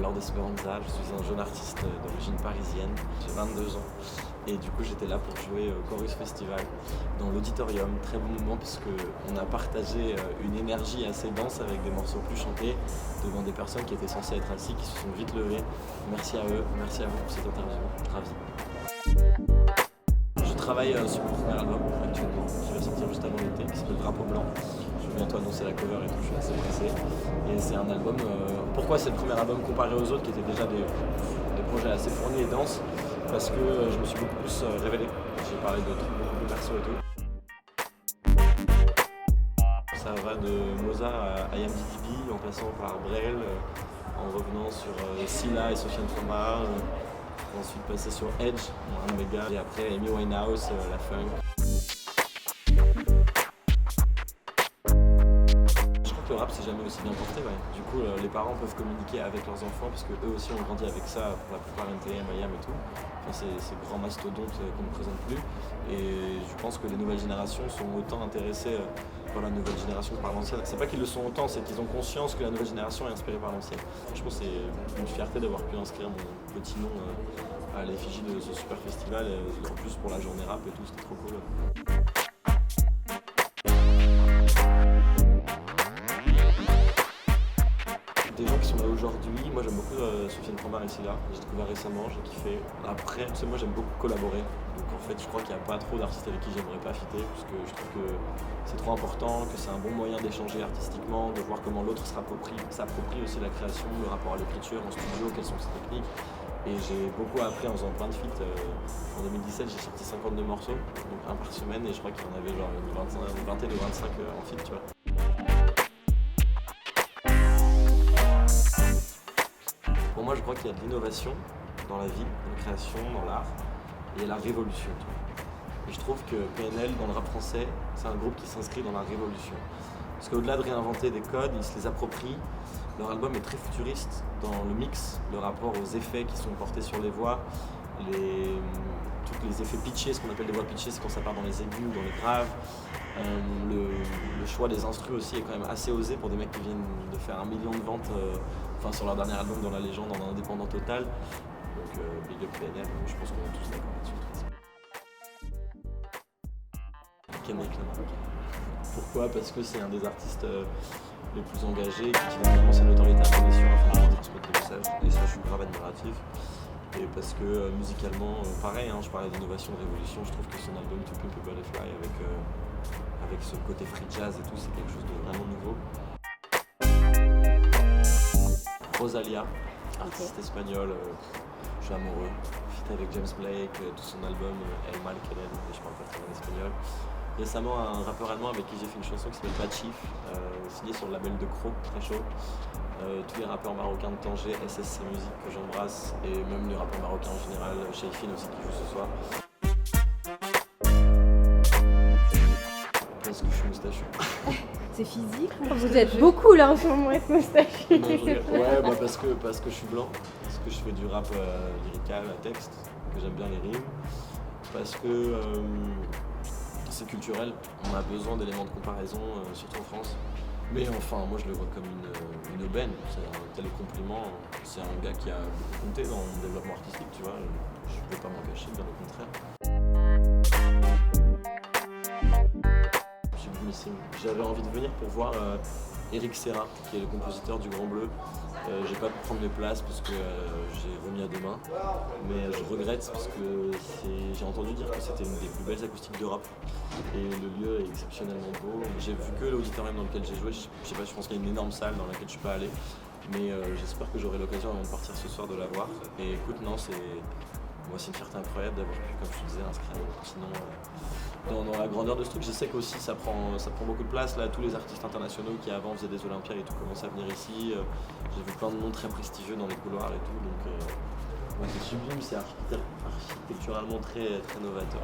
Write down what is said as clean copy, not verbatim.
Lord Esperanza, je suis un jeune artiste d'origine parisienne, j'ai 22 ans. Et du coup j'étais là pour jouer au Chorus Festival dans l'auditorium, très bon moment parce qu'on a partagé une énergie assez dense avec des morceaux plus chantés devant des personnes qui étaient censées être assises, qui se sont vite levées. Merci à eux, merci à vous pour cette interview, ravi. Je travaille sur mon premier album actuellement, qui va sortir juste avant l'été, qui s'appelle Drapeau Blanc. Je vais bientôt annoncer la cover et tout, je suis assez pressé. Et c'est un album, pourquoi c'est le premier album comparé aux autres qui étaient déjà des projets assez fournis et denses? Parce que je me suis beaucoup plus révélé. J'ai parlé de trucs beaucoup plus perso et tout. Ça va de Mozart à IMDb en passant par Brel, en revenant sur Scylla et Sofiane Pamart. Ensuite passer sur Edge, un de mes gars, et après Amy Winehouse, la funk. Je crois que le rap s'est jamais aussi bien porté, ouais. Du coup les parents peuvent communiquer avec leurs enfants parce qu'eux aussi ont grandi avec ça, pour la plupart NTM, IAM et tout. Enfin, ces grands mastodontes qu'on ne présente plus. Et je pense que les nouvelles générations sont autant intéressées par la nouvelle génération que par l'ancienne. C'est pas qu'ils le sont autant, c'est qu'ils ont conscience que la nouvelle génération est inspirée par l'ancienne. Je pense que c'est une fierté d'avoir pu inscrire mon petit nom à l'effigie de ce super festival. Et en plus pour la journée rap et tout, c'était trop cool. Des gens qui sont là aujourd'hui, moi j'aime beaucoup Sofiane Pamart et Scylla, j'ai découvert récemment, j'ai kiffé. Après, tu sais, moi j'aime beaucoup collaborer, donc en fait je crois qu'il n'y a pas trop d'artistes avec qui j'aimerais pas fitter, parce que je trouve que c'est trop important, que c'est un bon moyen d'échanger artistiquement, de voir comment l'autre s'approprie aussi la création, le rapport à l'écriture en studio, quelles sont ses techniques. Et j'ai beaucoup appris en faisant plein de feats. En 2017 j'ai sorti 52 morceaux, donc un par semaine, et je crois qu'il y en avait genre une vingtaine ou 25 en feat, tu vois. Pour moi, je crois qu'il y a de l'innovation dans la vie, dans la création, dans l'art, et la révolution. Tu vois. Et je trouve que PNL, dans le rap français, c'est un groupe qui s'inscrit dans la révolution. Parce qu'au-delà de réinventer des codes, ils se les approprient. Leur album est très futuriste dans le mix, le rapport aux effets qui sont portés sur les voix, tous les effets pitchés, ce qu'on appelle des voix pitchées, c'est quand ça part dans les aigus ou dans les graves. Le choix des instrus aussi est quand même assez osé pour des mecs qui viennent de faire 1 million de ventes sur leur dernier album dans la légende, en indépendant total. Donc big up PNL, je pense qu'on est tous d'accord là-dessus. Kendrick Lamar. Pourquoi? Parce que c'est un des artistes les plus engagés, qui utilise vraiment sa notoriété internationale afin de transmettre des messages. Et ça, je suis grave admiratif. Et parce que musicalement, pareil, je parlais d'innovation, de révolution, je trouve que son album To Pimp a Butterfly avec ce côté free jazz et tout, c'est quelque chose de vraiment nouveau. Rosalia, artiste espagnole, je suis amoureux. Fit avec James Blake, tout son album El Mal Querer, et je parle pas très bien espagnol. Récemment, un rappeur allemand avec qui j'ai fait une chanson qui s'appelle Bad Chief, signé sur le label de Croc, très chaud. Tous les rappeurs marocains de Tanger, SSC Music que j'embrasse, et même les rappeurs marocains en général, Shayfin aussi qui joue ce soir. Parce que je suis moustachu. C'est physique? Vous êtes beaucoup là en ce moment avec moustachu. Ouais, parce que je suis blanc, parce que je fais du rap lyrical à texte, que j'aime bien les rimes, parce que c'est culturel, on a besoin d'éléments de comparaison, surtout en France. Mais enfin, moi je le vois comme une aubaine, c'est un tel compliment. C'est un gars qui a beaucoup compté dans mon développement artistique, tu vois. Je ne peux pas m'en cacher, bien au contraire. J'avais envie de venir pour voir Eric Serra, qui est le compositeur du Grand Bleu. J'ai pas pu prendre mes places parce que j'ai remis à demain, mais je regrette parce que j'ai entendu dire que c'était une des plus belles acoustiques d'Europe et le lieu est exceptionnellement beau. J'ai vu que l'auditorium dans lequel j'ai joué, je sais pas, je pense qu'il y a une énorme salle dans laquelle je suis pas allé, mais j'espère que j'aurai l'occasion avant de partir ce soir de la voir. Et écoute, non, c'est une fierté incroyable d'avoir pu, comme je te disais, inscrire mon petit nom dans la grandeur de ce truc. Je sais qu'aussi ça prend beaucoup de place, là, tous les artistes internationaux qui avant faisaient des Olympiades et tout commencent à venir ici. J'ai vu plein de noms très prestigieux dans les couloirs et tout, donc c'est sublime, c'est architecturalement très, très novateur.